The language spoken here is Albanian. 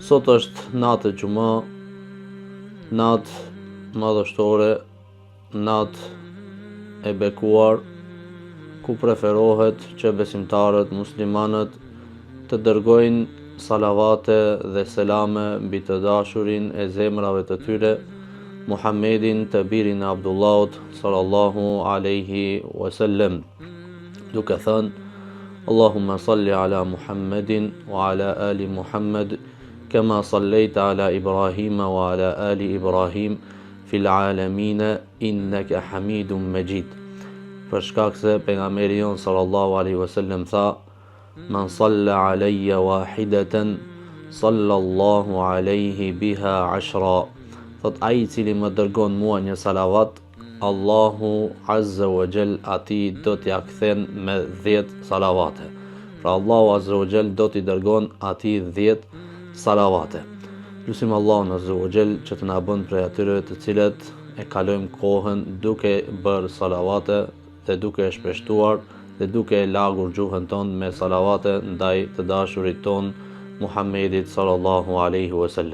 Sot është natë e Gjuma, natë madhështore, natë e bekuar, ku preferohet që besimtarët, muslimanët të dërgojnë salavate dhe selame mbi të dashurin e zemrave të tyre, Muhammedin të birin e Abdullahut sallallahu alaihi wasallam, duke thënë: Allahumma salli ala Muhammedin wa ala ali Muhammed, kama sallaita ala Ibrahima wa ala ali Ibrahim fil alamina innaka Hamidum Majid. Për shkak se pejgamberi jon sallallahu alaihi wasallam tha: Man salla alayya wahidatan sallallahu alaihi biha 10. Thot ai I cili më dërgon mua një salavat, Allahu azza wa jall atij do t'ia kthen me 10 salavate. Pra Allahu azza wa jall do t'i dërgon atij 10 salavate. Lutim Allahun azza wa jall që të na bën prej atyre të cilët e kalojmë kohën duke bërë salavate dhe duke e shpeshtuar dhe duke e lagur gjuhën tonë me salavate ndaj të dashurit ton Muhammedit sallallahu alaihi wasallam.